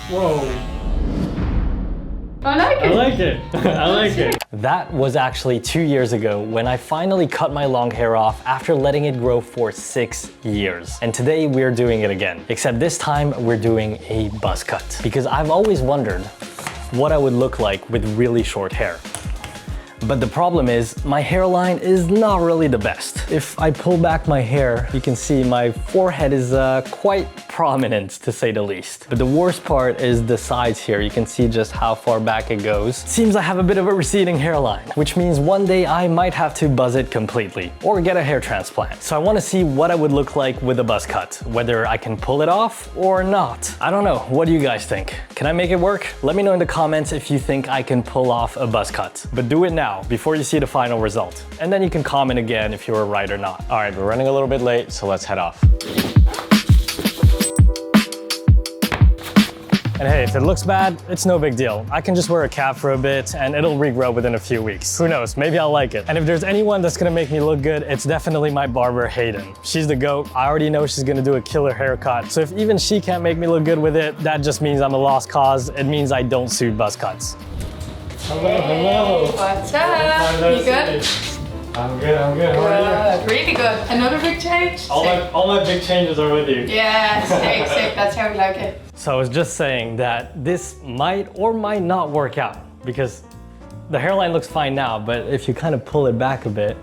Whoa. I like it. I like it. I like it. That was actually 2 years ago when I finally cut my long hair off after letting it grow for 6 years. And today we're doing it again. Except this time we're doing a buzz cut. Because I've always wondered what I would look like with really short hair. But the problem is, my hairline is not really the best. If I pull back my hair, you can see my forehead is quite prominent, to say the least. But the worst part is the sides here. You can see just how far back it goes. Seems I have a bit of a receding hairline, which means one day I might have to buzz it completely or get a hair transplant. So I want to see what I would look like with a buzz cut, whether I can pull it off or not. I don't know. What do you guys think? Can I make it work? Let me know in the comments if you think I can pull off a buzz cut. But do it now, before you see the final result. And then you can comment again if you were right or not. All right, we're running a little bit late, so let's head off. And hey, if it looks bad, it's no big deal. I can just wear a cap for a bit and it'll regrow within a few weeks. Who knows, maybe I'll like it. And if there's anyone that's gonna make me look good, it's definitely my barber, Hayden. She's the GOAT. I already know she's gonna do a killer haircut. So if even she can't make me look good with it, that just means I'm a lost cause. It means I don't suit buzz cuts. Hello, hello. What's up? You good? I'm good, I'm good. How are you? Really good. Another big change? All my big changes are with you. Yeah, sick. That's how we like it. So I was just saying that this might or might not work out because the hairline looks fine now, but if you kind of pull it back a bit,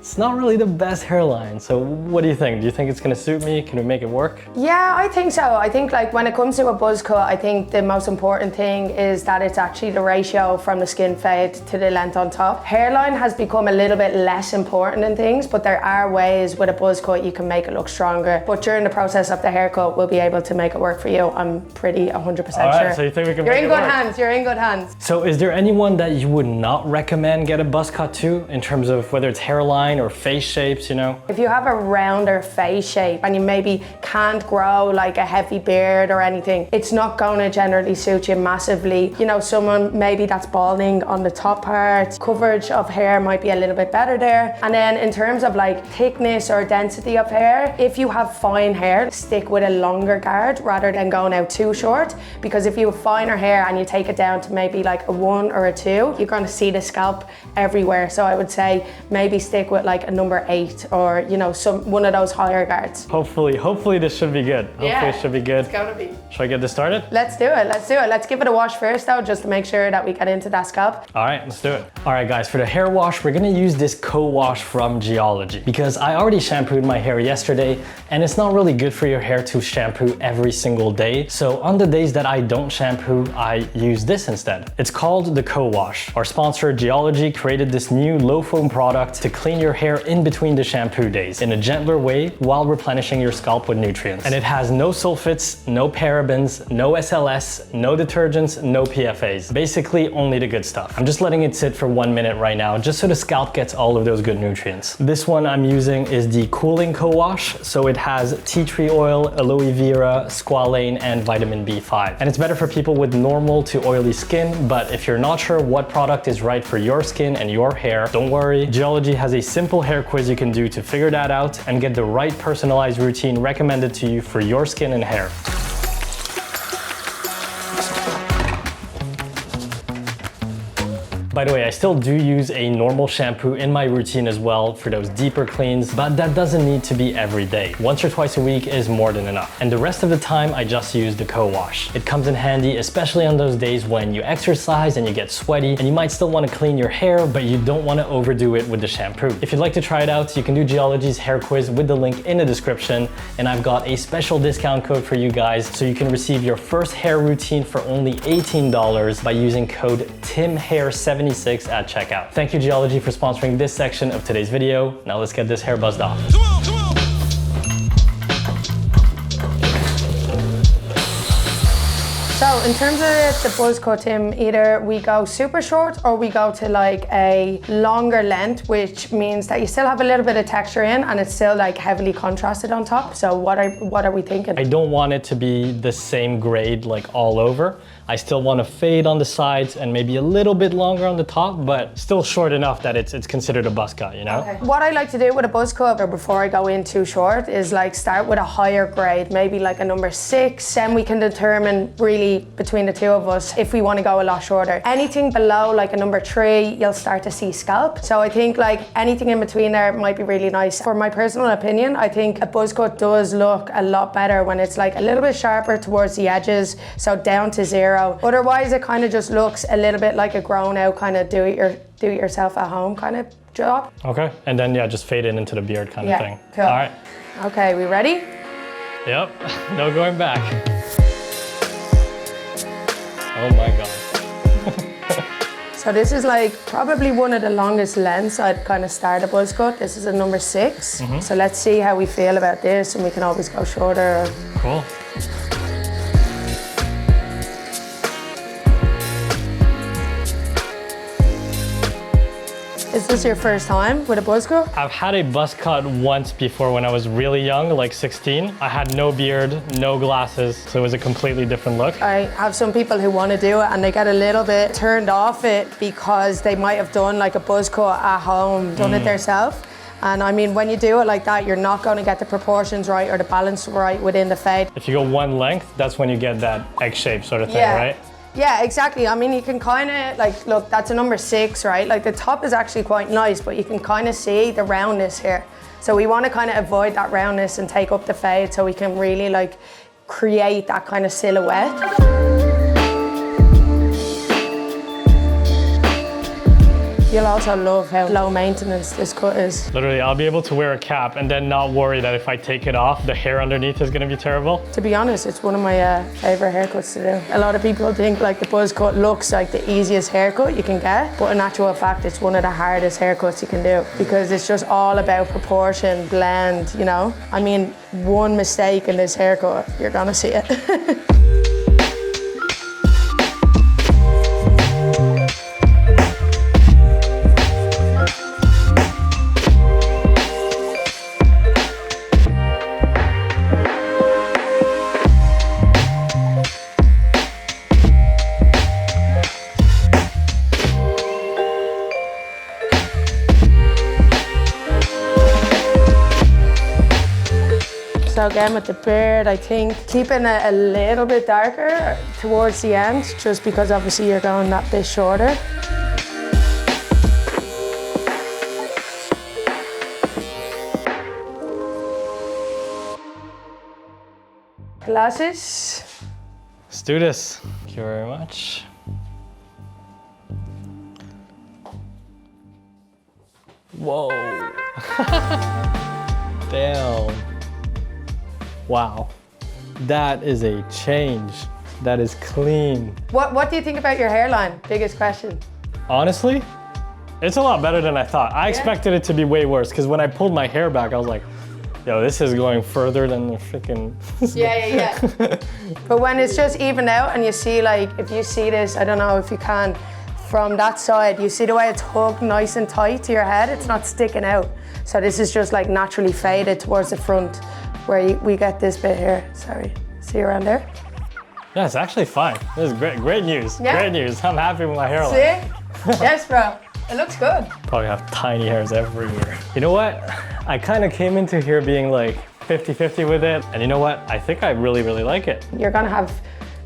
it's not really the best hairline. So what do you think? Do you think it's gonna suit me? Can we make it work? Yeah, I think so. I think like when it comes to a buzz cut, I think the most important thing is that it's actually the ratio from the skin fade to the length on top. Hairline has become a little bit less important in things, but there are ways with a buzz cut you can make it look stronger. But during the process of the haircut, we'll be able to make it work for you. I'm pretty 100% All right, sure. so you think we can You're make in it good work? hands, you're in good hands. So is there anyone that you would not recommend get a buzz cut to in terms of whether it's hairline or face shapes, you know? If you have a rounder face shape and you maybe can't grow like a heavy beard or anything, it's not going to generally suit you massively. You know, someone maybe that's balding on the top part, coverage of hair might be a little bit better there. And then in terms of like thickness or density of hair, if you have fine hair, stick with a longer guard rather than going out too short, because if you have finer hair and you take it down to maybe like a 1 or a 2, you're going to see the scalp everywhere. So I would say maybe stick with like a number 8 or, you know, one of those higher guards. Hopefully this should be good. Hopefully it should be good. It's gonna be. Should I get this started? Let's do it. Let's give it a wash first though, just to make sure that we get into that scalp. All right, let's do it. All right guys, for the hair wash, we're gonna use this co-wash from Geology because I already shampooed my hair yesterday and it's not really good for your hair to shampoo every single day. So on the days that I don't shampoo, I use this instead. It's called the co-wash. Our sponsor Geology created this new low foam product to clean your hair in between the shampoo days in a gentler way while replenishing your scalp with nutrients. And it has no sulfates, no parabens, no SLS, no detergents, no PFAs. Basically only the good stuff. I'm just letting it sit for 1 minute right now just so the scalp gets all of those good nutrients. This one I'm using is the cooling co-wash. So it has tea tree oil, aloe vera, squalane, and vitamin B5. And it's better for people with normal to oily skin, but if you're not sure what product is right for your skin and your hair, don't worry. Geology has a simple hair quiz you can do to figure that out and get the right personalized routine recommended to you for your skin and hair. By the way, I still do use a normal shampoo in my routine as well for those deeper cleans, but that doesn't need to be every day. Once or twice a week is more than enough. And the rest of the time, I just use the co-wash. It comes in handy, especially on those days when you exercise and you get sweaty and you might still want to clean your hair, but you don't want to overdo it with the shampoo. If you'd like to try it out, you can do Geology's hair quiz with the link in the description. And I've got a special discount code for you guys, so you can receive your first hair routine for only $18 by using code TIMHAIR76 at checkout. Thank you Geology for sponsoring this section of today's video. Now let's get this hair buzzed off. Come on, come on. So in terms of the buzz cut, Tim, either we go super short or we go to like a longer length, which means that you still have a little bit of texture in and it's still like heavily contrasted on top. So what are we thinking? I don't want it to be the same grade like all over. I still want to fade on the sides and maybe a little bit longer on the top, but still short enough that it's considered a buzz cut, you know? Okay. What I like to do with a buzz cut, or before I go in too short, is like start with a higher grade, maybe like a number 6, then we can determine really see between the two of us if we want to go a lot shorter. Anything below like a number 3, you'll start to see scalp. So I think like anything in between there might be really nice. For my personal opinion, I think a buzz cut does look a lot better when it's like a little bit sharper towards the edges, so down to 0. Otherwise, it kind of just looks a little bit like a grown out kind of do it yourself at home kind of job. Okay, and then yeah, just fade it into the beard kind of thing. Cool. All right. Okay, we ready? Yep, no going back. Oh my God. So this is like probably one of the longest lengths I'd kind of start a buzz cut. This is a number 6. So let's see how we feel about this, and we can always go shorter. Cool. Is this your first time with a buzz cut? I've had a buzz cut once before when I was really young, like 16. I had no beard, no glasses, so it was a completely different look. I have some people who want to do it and they get a little bit turned off it because they might have done like a buzz cut at home, done it themselves. And I mean, when you do it like that, you're not going to get the proportions right or the balance right within the fade. If you go one length, that's when you get that egg shape sort of thing, right? Yeah, exactly. I mean, you can kind of like, look, that's a number 6, right? Like the top is actually quite nice, but you can kind of see the roundness here. So we want to kind of avoid that roundness and take up the fade so we can really like create that kind of silhouette. You'll also love how low maintenance this cut is. Literally, I'll be able to wear a cap and then not worry that if I take it off, the hair underneath is gonna be terrible. To be honest, it's one of my favorite haircuts to do. A lot of people think like the buzz cut looks like the easiest haircut you can get, but in actual fact, it's one of the hardest haircuts you can do because it's just all about proportion, blend, you know? I mean, one mistake in this haircut, you're gonna see it. So again with the beard, I think keeping it a little bit darker towards the end, just because obviously you're going that bit shorter. Glasses. Let's do this. Thank you very much. Whoa. Damn. Wow. That is a change. That is clean. What do you think about your hairline? Biggest question. Honestly, it's a lot better than I thought. I expected it to be way worse because when I pulled my hair back, I was like, yo, this is going further than the freaking... Yeah. But when it's just even out and you see like, if you see this, I don't know if you can, from that side, you see the way it's hugged nice and tight to your head, it's not sticking out. So this is just like naturally faded towards the front where we get this bit here. Sorry, see around there? Yeah, it's actually fine. This is great news. Yeah. Great news. I'm happy with my hairline. See? Yes, bro. It looks good. Probably have tiny hairs everywhere. You know what? I kind of came into here being like 50-50 with it. And you know what? I think I really like it. You're gonna have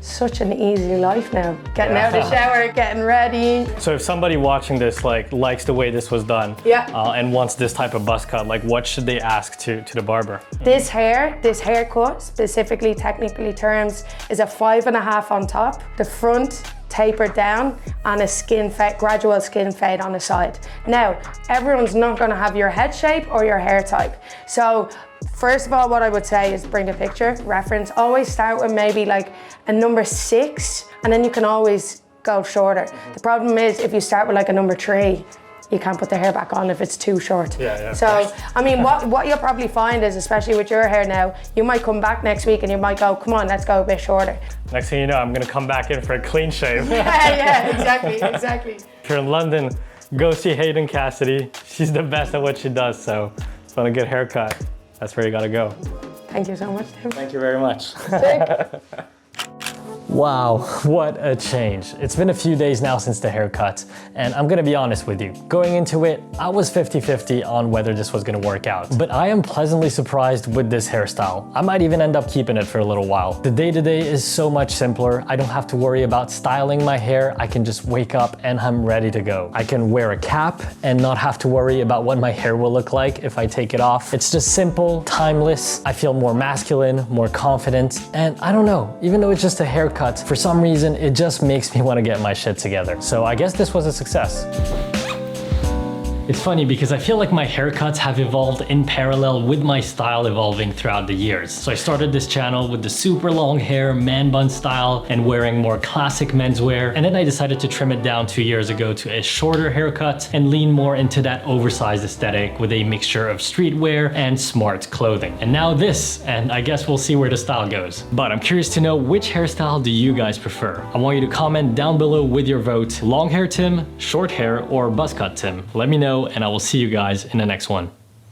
such an easy life now. Getting out of the shower, getting ready. So if somebody watching this like likes the way this was done and wants this type of buzz cut, like what should they ask to the barber? This haircut, specifically technically terms, is a 5.5 on top. The front tapered down and a gradual skin fade on the side. Now, everyone's not gonna have your head shape or your hair type. So first of all, what I would say is bring a picture, reference. Always start with maybe like a number 6, and then you can always go shorter. The problem is if you start with like a number 3, you can't put the hair back on if it's too short. Yeah. So, I mean, what you'll probably find is, especially with your hair now, you might come back next week and you might go, come on, let's go a bit shorter. Next thing you know, I'm gonna come back in for a clean shave. Yeah, exactly. If you're in London, go see Hayden Cassidy. She's the best at what she does, so if you want a good haircut, that's where you gotta go. Thank you so much, Tim. Thank you very much. Wow, what a change. It's been a few days now since the haircut, and I'm gonna be honest with you. Going into it, I was 50-50 on whether this was gonna work out. But I am pleasantly surprised with this hairstyle. I might even end up keeping it for a little while. The day-to-day is so much simpler. I don't have to worry about styling my hair. I can just wake up and I'm ready to go. I can wear a cap and not have to worry about what my hair will look like if I take it off. It's just simple, timeless. I feel more masculine, more confident, and I don't know, even though it's just a haircut, for some reason, it just makes me want to get my shit together. So I guess this was a success. It's funny because I feel like my haircuts have evolved in parallel with my style evolving throughout the years. So I started this channel with the super long hair, man bun style, and wearing more classic menswear. And then I decided to trim it down 2 years ago to a shorter haircut and lean more into that oversized aesthetic with a mixture of streetwear and smart clothing. And now this, and I guess we'll see where the style goes. But I'm curious to know, which hairstyle do you guys prefer? I want you to comment down below with your vote. Long hair Tim, short hair, or buzz cut Tim? Let me know, and I will see you guys in the next one.